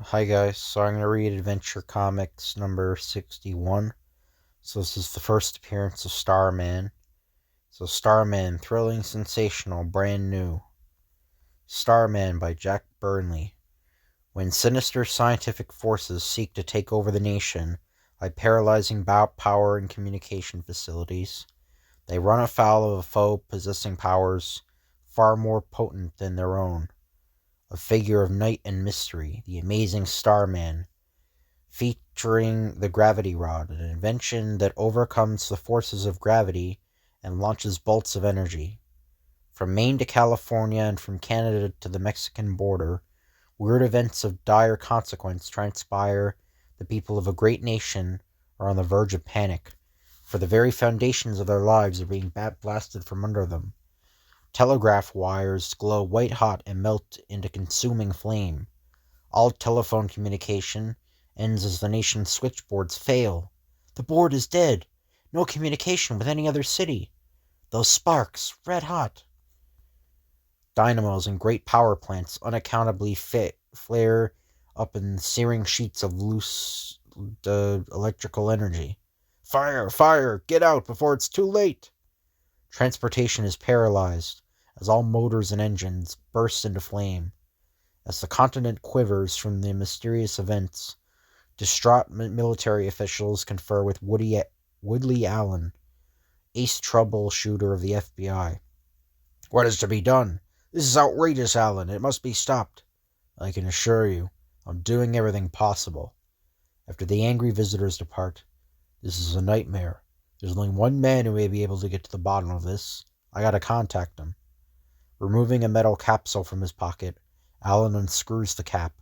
Hi guys, so I'm going to read Adventure Comics number 61. So this is the first appearance of Starman. So Starman, thrilling, sensational, brand new. Starman by Jack Burnley. When sinister scientific forces seek to take over the nation by paralyzing power and communication facilities, they run afoul of a foe possessing powers far more potent than their own. A figure of night and mystery, the amazing Starman, featuring the gravity rod, an invention that overcomes the forces of gravity and launches bolts of energy. From Maine to California and from Canada to the Mexican border, weird events of dire consequence transpire. The people of a great nation are on the verge of panic, for the very foundations of their lives are being blasted from under them. Telegraph wires glow white hot and melt into consuming flame. All telephone communication ends as the nation's switchboards fail. The board is dead. No communication with any other city. Those sparks, red hot. Dynamos and great power plants unaccountably flare up in searing sheets of loose electrical energy. Fire! Fire! Get out before it's too late! Transportation is paralyzed as all motors and engines burst into flame. As the continent quivers from the mysterious events, distraught military officials confer with Woodley Allen, ace troubleshooter of the FBI. What is to be done? This is outrageous, Allen. It must be stopped. I can assure you, I'm doing everything possible. After the angry visitors depart, this is a nightmare. There's only one man who may be able to get to the bottom of this. I gotta contact him. Removing a metal capsule from his pocket, Allen unscrews the cap,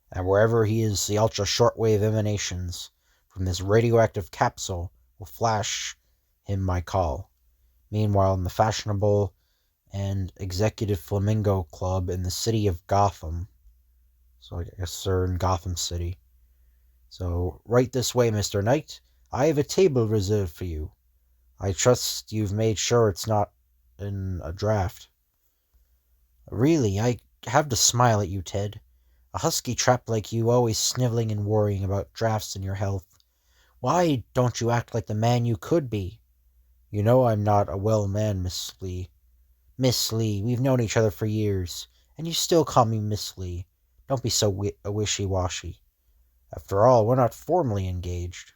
and wherever he is, the ultra-shortwave emanations from this radioactive capsule will flash him my call. Meanwhile, in the fashionable and executive Flamingo Club in the city of Gotham, so I guess they're in Gotham City. So, right this way, Mr. Knight. I have a table reserved for you. I trust you've made sure it's not in a draft. Really, I have to smile at you, Ted. A husky trap like you always sniveling and worrying about drafts and your health. Why don't you act like the man you could be? You know I'm not a well man, Miss Lee. Miss Lee, we've known each other for years, and you still call me Miss Lee. Don't be so wishy-washy. After all, we're not formally engaged.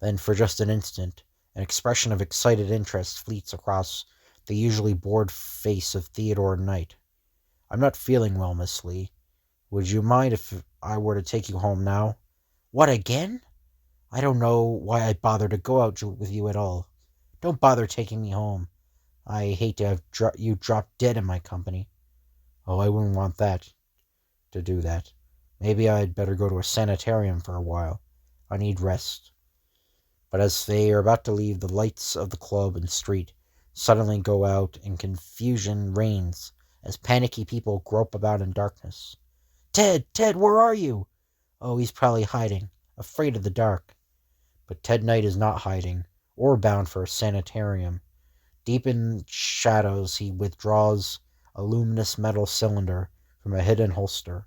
Then, for just an instant, an expression of excited interest fleets across the usually bored face of Theodore Knight. I'm not feeling well, Miss Lee. Would you mind if I were to take you home now? What, again? I don't know why I bother to go out with you at all. Don't bother taking me home. I hate to have you drop dead in my company. Oh, I wouldn't want to do that. Maybe I'd better go to a sanitarium for a while. I need rest. But as they are about to leave, the lights of the club and street suddenly go out and confusion reigns as panicky people grope about in darkness. Ted, where are you? Oh, he's probably hiding, afraid of the dark. But Ted Knight is not hiding, or bound for a sanitarium. Deep in shadows, he withdraws a luminous metal cylinder from a hidden holster.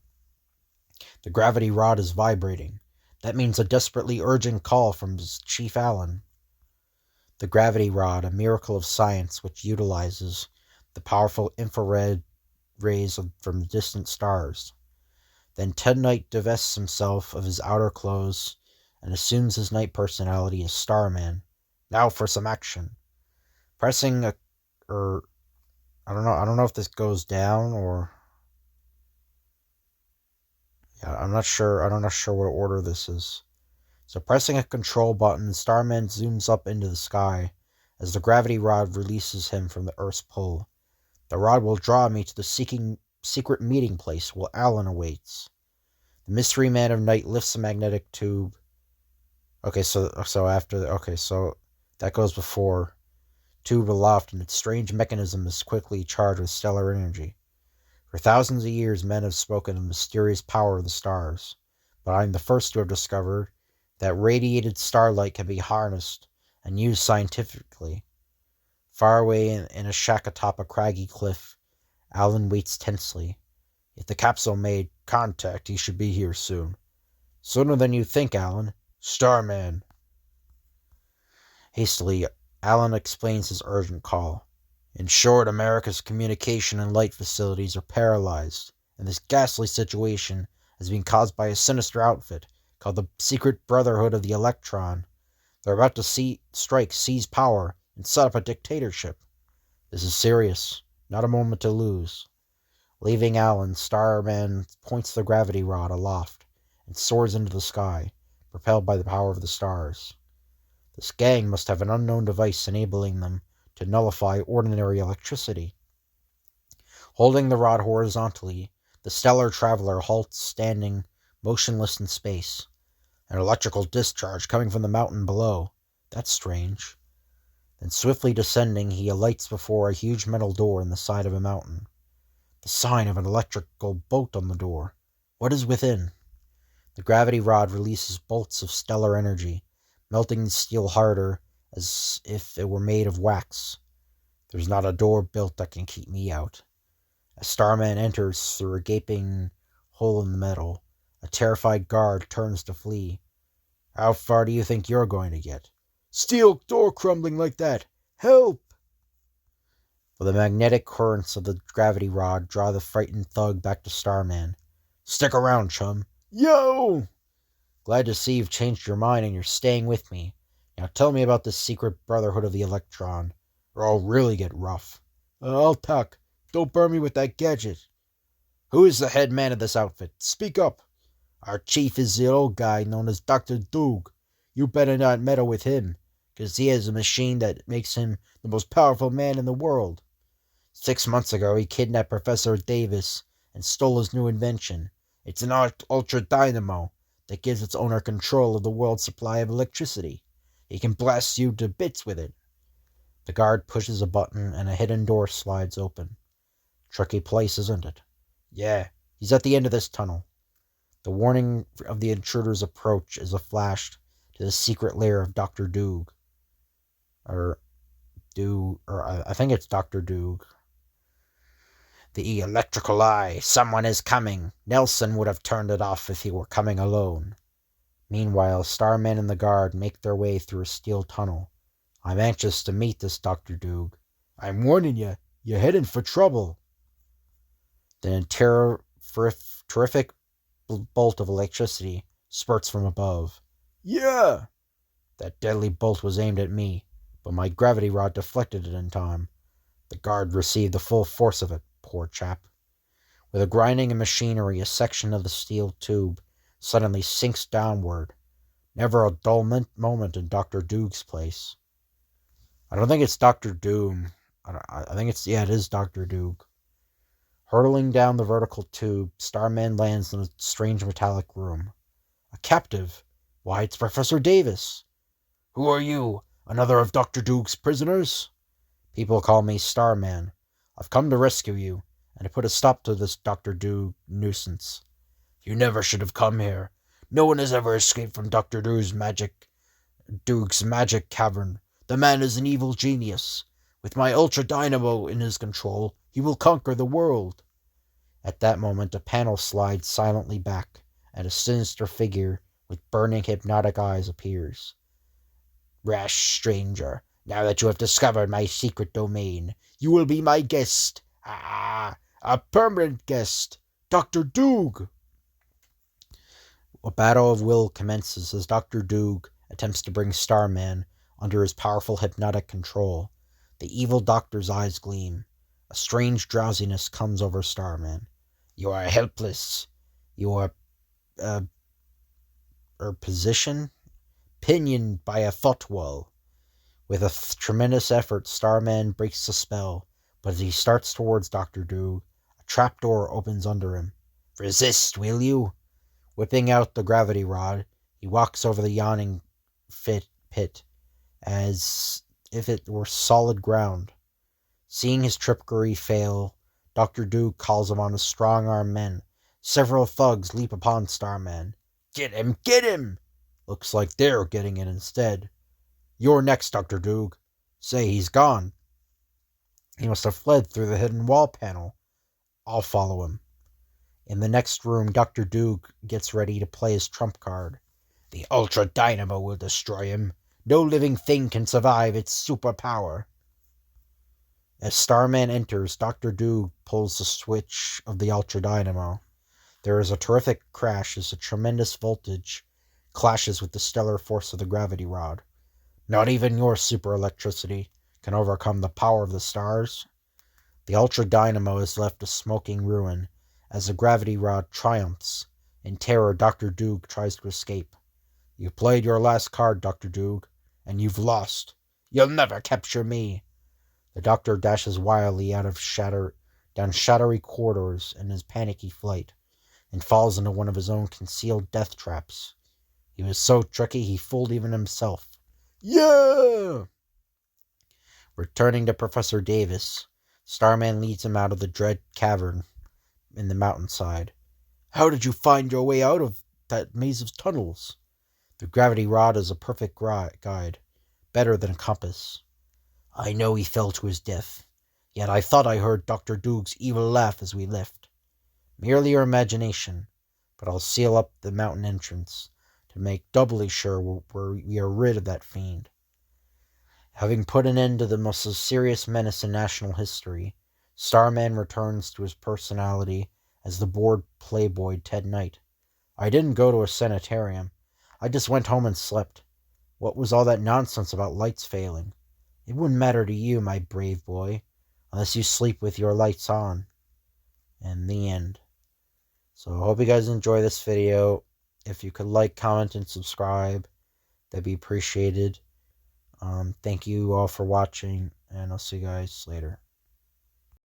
The gravity rod is vibrating. That means a desperately urgent call from Chief Allen. The gravity rod, a miracle of science which utilizes the powerful infrared rays from distant stars. Then Ted Knight divests himself of his outer clothes and assumes his night personality as Starman. Now for some action. Pressing I don't know if this goes down or yeah, I'm not sure what order this is. So pressing a control button, Starman zooms up into the sky as the gravity rod releases him from the Earth's pull. The rod will draw me to the secret meeting place where Alan awaits. The mystery man of night lifts the magnetic tube. Okay, so that goes before. Tube aloft, and its strange mechanism is quickly charged with stellar energy. For thousands of years, men have spoken of the mysterious power of the stars, but I am the first to have discovered that radiated starlight can be harnessed and used scientifically. Far away in a shack atop a craggy cliff, Alan waits tensely. If the capsule made contact, he should be here soon. Sooner than you think, Alan. Starman. Hastily, Alan explains his urgent call. In short, America's communication and light facilities are paralyzed, and this ghastly situation has been caused by a sinister outfit called the Secret Brotherhood of the Electron. They're about to seize power, and set up a dictatorship. This is serious. Not a moment to lose. Leaving Alan, Starman points the gravity rod aloft and soars into the sky, propelled by the power of the stars. This gang must have an unknown device enabling them to nullify ordinary electricity. Holding the rod horizontally, the stellar traveler halts, standing motionless in space. An electrical discharge coming from the mountain below. That's strange. Then swiftly descending, he alights before a huge metal door in the side of a mountain. The sign of an electrical bolt on the door. What is within? The gravity rod releases bolts of stellar energy, melting the steel harder as if it were made of wax. There's not a door built that can keep me out. As Starman enters through a gaping hole in the metal, a terrified guard turns to flee. How far do you think you're going to get? Steel door crumbling like that! Help! But the magnetic currents of the gravity rod draw the frightened thug back to Starman. Stick around, chum. Yo! Glad to see you've changed your mind and you're staying with me. Now tell me about this secret brotherhood of the Electron, or I'll really get rough. I'll talk. Don't burn me with that gadget. Who is the head man of this outfit? Speak up. Our chief is the old guy known as Dr. Doog. You better not meddle with him, because he has a machine that makes him the most powerful man in the world. 6 months ago, he kidnapped Professor Davis and stole his new invention. It's an ultra dynamo that gives its owner control of the world's supply of electricity. He can blast you to bits with it. The guard pushes a button and a hidden door slides open. Tricky place, isn't it? Yeah, he's at the end of this tunnel. The warning of the intruder's approach is a flash to the secret lair of Dr. Doog. I think it's Dr. Doog. The electrical eye. Someone is coming. Nelson would have turned it off if he were coming alone. Meanwhile, Starman and the guard make their way through a steel tunnel. I'm anxious to meet this Dr. Doog. I'm warning you, you're heading for trouble. Then a terrific bolt of electricity spurts from above. Yeah! That deadly bolt was aimed at me, but my gravity rod deflected it in time. The guard received the full force of it, poor chap. With a grinding of machinery, a section of the steel tube suddenly sinks downward. Never a dull moment in Dr. Doog's place. I don't think it's Dr. Doom. I think it is Dr. Doog. Hurtling down the vertical tube, Starman lands in a strange metallic room. A captive? Why, it's Professor Davis. Who are you? Another of Dr. Doog's prisoners? People call me Starman. I've come to rescue you, and to put a stop to this Dr. Doog nuisance. You never should have come here. No one has ever escaped from Dr. Doog's magic cavern. The man is an evil genius. With my ultra dynamo in his control, he will conquer the world. At that moment, a panel slides silently back, and a sinister figure with burning hypnotic eyes appears. Rash stranger, now that you have discovered my secret domain, you will be my guest. A permanent guest. Dr. Doog. A battle of will commences as Dr. Doog attempts to bring Starman under his powerful hypnotic control. The evil doctor's eyes gleam. A strange drowsiness comes over Starman. You are helpless. You are, pinioned by a thought wall. With a tremendous effort, Starman breaks the spell, but as he starts towards Dr. Doog, a trapdoor opens under him. Resist, will you? Whipping out the gravity rod, he walks over the yawning pit, as if it were solid ground. Seeing his trickery fail, Dr. Doog calls upon his strong-armed men. Several thugs leap upon Starman. Get him! Get him! Looks like they're getting it instead. You're next, Dr. Doog. Say, he's gone. He must have fled through the hidden wall panel. I'll follow him. In the next room, Dr. Doog gets ready to play his trump card. The Ultra Dynamo will destroy him. No living thing can survive its superpower. As Starman enters, Dr. Doog pulls the switch of the Ultra Dynamo. There is a terrific crash as a tremendous voltage clashes with the stellar force of the gravity rod. Not even your super electricity can overcome the power of the stars. The Ultra Dynamo is left a smoking ruin as the gravity rod triumphs. In terror, Dr. Doog tries to escape. You've played your last card, Dr. Doog, and you've lost. You'll never capture me. The Doctor dashes wildly down shadowy corridors in his panicky flight, and falls into one of his own concealed death traps. He was so tricky he fooled even himself. Yeah! Returning to Professor Davis, Starman leads him out of the dread cavern in the mountainside. How did you find your way out of that maze of tunnels? The gravity rod is a perfect guide, better than a compass. I know he fell to his death, yet I thought I heard Dr. Doog's evil laugh as we left. Merely your imagination, but I'll seal up the mountain entrance to make doubly sure we are rid of that fiend. Having put an end to the most serious menace in national history, Starman returns to his personality as the bored playboy Ted Knight. I didn't go to a sanitarium. I just went home and slept. What was all that nonsense about lights failing? It wouldn't matter to you, my brave boy, unless you sleep with your lights on. And the end. So I hope you guys enjoy this video. If you could like, comment, and subscribe, that'd be appreciated. Thank you all for watching, and I'll see you guys later.